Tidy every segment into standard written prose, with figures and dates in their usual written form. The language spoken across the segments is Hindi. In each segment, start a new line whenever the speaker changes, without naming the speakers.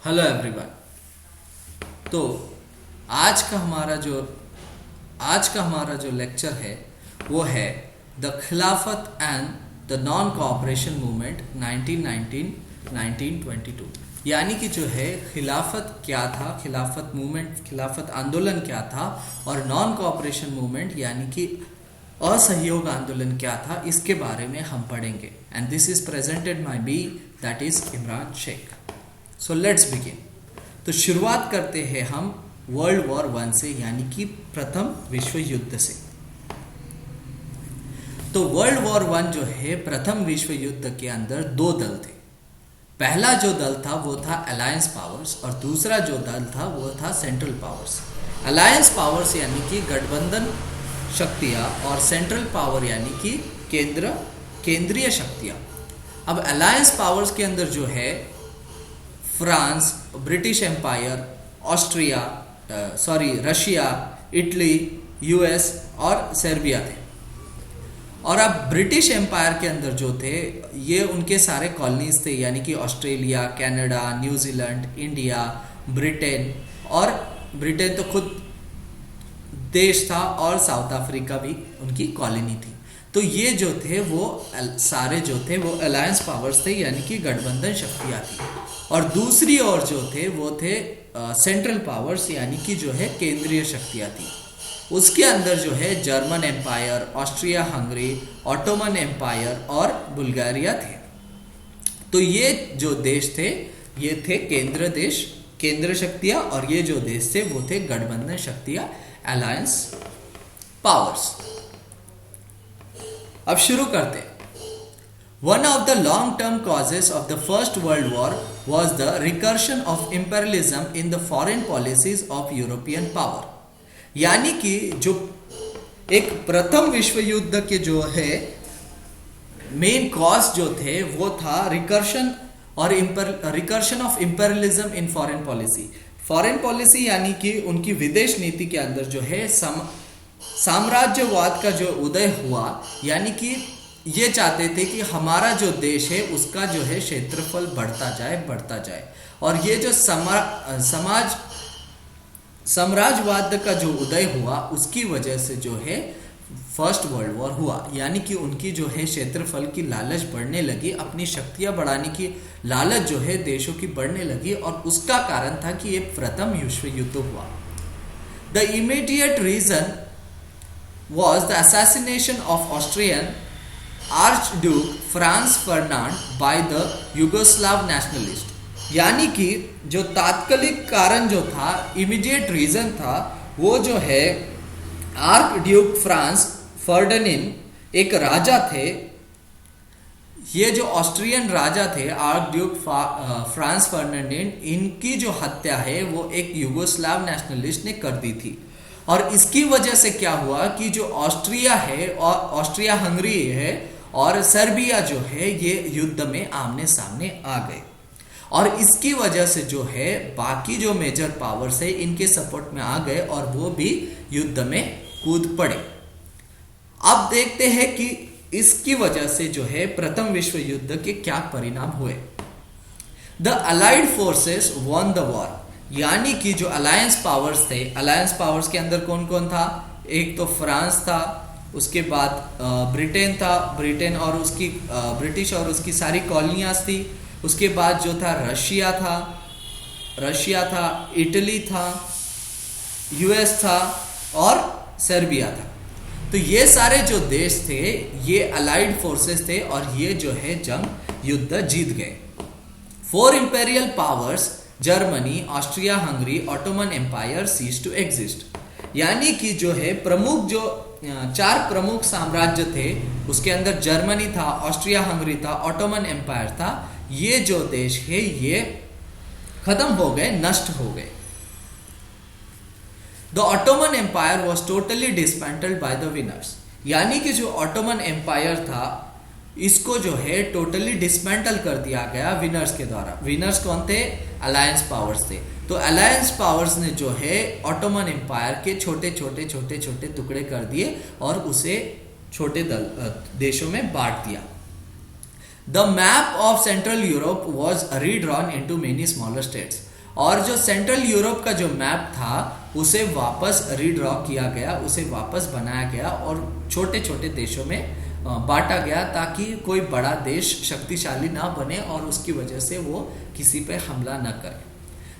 Hello everyone. तो आज का हमारा जो आज का हमारा जो लेक्चर है वो है द खिलाफत and the non cooperation movement 1919-1922। यानी कि जो है खिलाफत क्या था, खिलाफत मूवमेंट, खिलाफत आंदोलन क्या था और नॉन कोऑपरेशन मूवमेंट यानी कि असहयोग आंदोलन क्या था, इसके बारे में हम पढ़ेंगे। And this is presented my be, that is Imran Sheikh. So let's begin. तो शुरुआत करते हैं हम वर्ल्ड वॉर वन से, यानी कि प्रथम विश्व युद्ध से। तो वर्ल्ड वॉर वन जो है, प्रथम विश्व युद्ध के अंदर दो दल थे। पहला जो दल था वो था अलायंस पावर्स और दूसरा जो दल था वो था सेंट्रल पावर्स। अलायंस पावर्स यानी कि गठबंधन शक्तियां और सेंट्रल पावर यानी कि केंद्रीय शक्तियां। अब अलायंस पावर्स के अंदर जो है France, British Empire, Austria, Russia, Italy, US और सर्बिया थे। और अब ब्रिटिश एम्पायर के अंदर जो थे ये उनके सारे कॉलोनीज थे, यानी कि Australia, Canada, New Zealand, India, Britain. और ब्रिटेन तो खुद देश था और साउथ अफ्रीका भी उनकी कॉलोनी थी। तो ये जो थे वो सारे जो थे वो अलायंस पावर्स थे, यानी कि गठबंधन शक्तियां थी। और दूसरी ओर जो थे वो थे सेंट्रल पावर्स, यानी कि जो है केंद्रीय शक्तियां थी। उसके अंदर जो है German Empire, Austria Hungary, Ottoman Empire और बुल्गारिया थे। तो ये जो देश थे ये थे केंद्र शक्तियां, और ये जो देश थे वो थे गठबंधन शक्तियां, अलायंस पावर्स। अब शुरू करते। One of the long-term causes of the First World War was the recursion of imperialism in the foreign policies of European power। यानी कि जो एक प्रथम विश्व युद्ध के जो है मेन कॉज जो थे वो था recursion of imperialism in foreign policy. Foreign policy यानी कि उनकी विदेश नीति के अंदर जो है साम्राज्यवाद का जो उदय हुआ, यानी कि ये चाहते थे कि हमारा जो देश है उसका जो है क्षेत्रफल बढ़ता जाए। और ये जो साम्राज्यवाद का जो उदय हुआ उसकी वजह से जो है फर्स्ट वर्ल्ड वॉर हुआ। यानी कि उनकी जो है क्षेत्रफल की लालच बढ़ने लगी, अपनी शक्तियां बढ़ाने की लालच जो है देशों की बढ़ने लगी, और उसका कारण था कि ये प्रथम विश्व युद्ध हुआ। The immediate reason was the assassination of Austrian Archduke Franz Ferdinand by the Yugoslav nationalist। यानी कि जो तात्कालिक कारण जो था, इमीडिएट रीजन था, वो जो है आर्क ड्यूक फ्रांस फर्डिनेंड एक राजा थे। ये जो ऑस्ट्रियन राजा थे आर्क ड्यूक फ्रांस फर्डिनेंड, इनकी जो हत्या है वो एक यूगोस्लाव नेशनलिस्ट ने कर दी थी। और इसकी वजह से क्या हुआ कि जो ऑस्ट्रिया है और ऑस्ट्रिया हंगरी है और सर्बिया जो है ये युद्ध में आमने सामने आ गए। और इसकी वजह से जो है बाकी जो मेजर पावर्स है इनके सपोर्ट में आ गए और वो भी युद्ध में कूद पड़े। अब देखते हैं कि इसकी वजह से जो है प्रथम विश्व युद्ध के क्या परिणाम हुए। The allied forces won the war. यानी कि जो अलायंस पावर्स थे, अलायंस पावर्स के अंदर कौन कौन था? एक तो फ्रांस था, उसके बाद ब्रिटेन था, ब्रिटेन और उसकी ब्रिटिश और उसकी सारी कॉलोनियाँ थी। उसके बाद जो था रशिया था, इटली था, यूएस था और सर्बिया था। तो ये सारे जो देश थे ये अलाइड फोर्सेस थे और ये जो है जंग युद्ध जीत गए। 4 imperial powers Germany, Austria Hungary, Ottoman Empire cease to exist. यानी कि जो है जो 4 प्रमुख साम्राज्य थे उसके अंदर जर्मनी था, ऑस्ट्रिया हंगरी था, ऑटोमन एम्पायर था। ये जो देश है ये खत्म हो गए, नष्ट हो गए। The Ottoman Empire was totally dismantled by the winners. यानी कि जो ऑटोमन एम्पायर था इसको जो है टोटली डिसमेंटल कर दिया गया विनर्स के द्वारा। विनर्स कौन थे? अलायंस पावर्स थे। तो अलायंस पावर्स ने जो है ऑटोमन एम्पायर के छोटे छोटे टुकड़े कर दिए और उसे छोटे देशों में बांट दिया। The map of central Europe was redrawn into many smaller states. और जो सेंट्रल यूरोप का जो मैप था उसे वापस रीड्रॉ किया गया, उसे वापस बनाया गया और छोटे छोटे देशों में बांटा गया ताकि कोई बड़ा देश शक्तिशाली ना बने और उसकी वजह से वो किसी पे हमला न करे।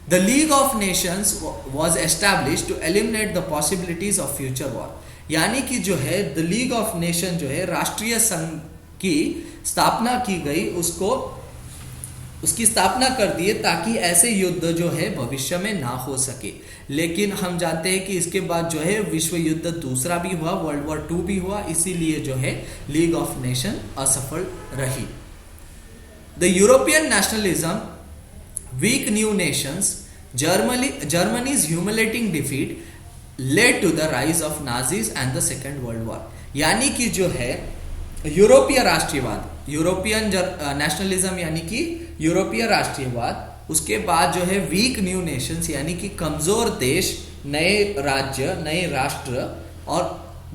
The League of Nations was establish to eliminate the possibilities of future war. यानी कि जो है द लीग ऑफ नेशन जो है राष्ट्रीय संघ की स्थापना की गई, उसकी स्थापना कर दिए ताकि ऐसे युद्ध जो है भविष्य में ना हो सके। लेकिन हम जानते हैं कि इसके बाद जो है विश्व युद्ध दूसरा भी हुआ, वर्ल्ड वॉर 2 भी हुआ, इसीलिए जो है लीग ऑफ नेशन असफल रही। The European nationalism, weak new nations, Germany's humiliating defeat led to the rise of Nazis and the Second World War. यानी कि जो है यूरोपीय राष्ट्रीयवाद, यूरोपियन नेशनलिज्म यानी कि यूरोपीय राष्ट्रीयवाद, उसके बाद जो है वीक न्यू नेशंस यानी कि कमजोर देश, नए राज्य, नए राष्ट्र, और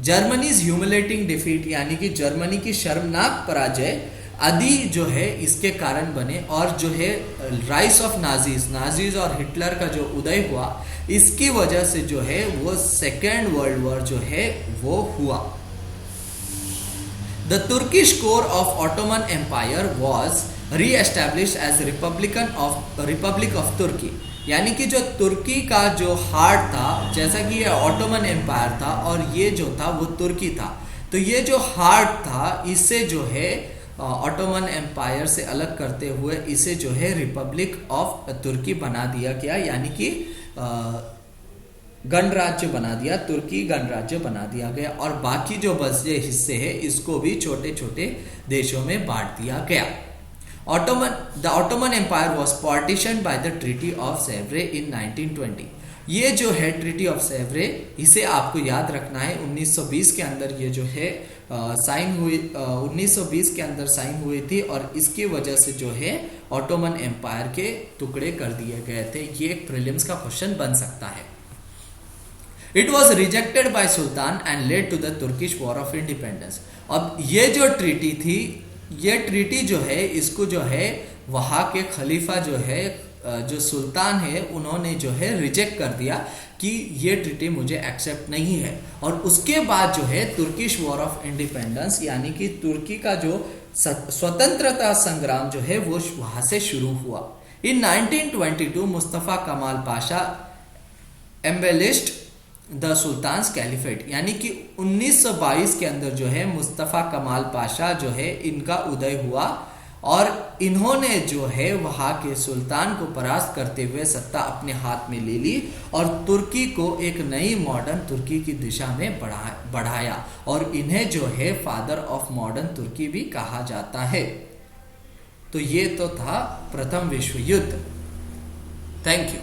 जर्मनीज ह्यूमिलेटिंग डिफीट यानी कि जर्मनी की शर्मनाक पराजय आदि जो है इसके कारण बने। और जो है राइज ऑफ नाजीज और हिटलर का जो उदय हुआ, इसकी वजह से जो है वो सेकेंड वर्ल्ड वॉर जो है वो हुआ। The Turkish core of Ottoman Empire was re-established as Republic of Turkey। यानी कि जो तुर्की का जो हार्ट था, जैसा कि ये ऑटोमन एम्पायर था और ये जो था वो तुर्की था, तो ये जो हार्ट था इसे जो है ऑटोमन एम्पायर से अलग करते हुए इसे जो है रिपब्लिक ऑफ तुर्की बना दिया गया। यानी कि गणराज्य बना दिया, तुर्की गणराज्य बना दिया गया और बाकी जो बचे हिस्से हैं इसको भी छोटे छोटे देशों में बांट दिया गया। The Ottoman Empire was partition by the treaty of Sevres in 1920। ये जो है ट्रीटी ऑफ सेवरे, इसे आपको याद रखना है। 1920 के अंदर ये जो है साइन हुई, 1920 के अंदर साइन हुई थी और इसकी वजह से जो है ऑटोमन एम्पायर के टुकड़े कर दिए गए थे। ये एक प्रीलिम्स का क्वेश्चन बन सकता है। It was rejected by Sultan and led to the Turkish War of Independence। अब ये जो ट्रीटी थी, ये ट्रीटी जो है इसको जो है वहाँ के खलीफा जो है, जो सुल्तान है, उन्होंने जो है रिजेक्ट कर दिया कि ये ट्रीटी मुझे एक्सेप्ट नहीं है। और उसके बाद जो है तुर्किश वॉर ऑफ इंडिपेंडेंस यानी कि तुर्की का जो स्वतंत्रता संग्राम जो है वो वहाँ से शुरू हुआ। इन 1922 Mustafa Kemal Pasha abolished the sultan's caliphate. यानी कि 1922 के अंदर जो है मुस्तफा कमाल पाशा जो है इनका उदय हुआ और इन्होंने जो है वहाँ के सुल्तान को परास्त करते हुए सत्ता अपने हाथ में ले ली और तुर्की को एक नई मॉडर्न तुर्की की दिशा में बढ़ाया और इन्हें जो है फादर ऑफ मॉडर्न तुर्की भी कहा जाता है। तो ये तो था प्रथम विश्व युद्ध। Thank you.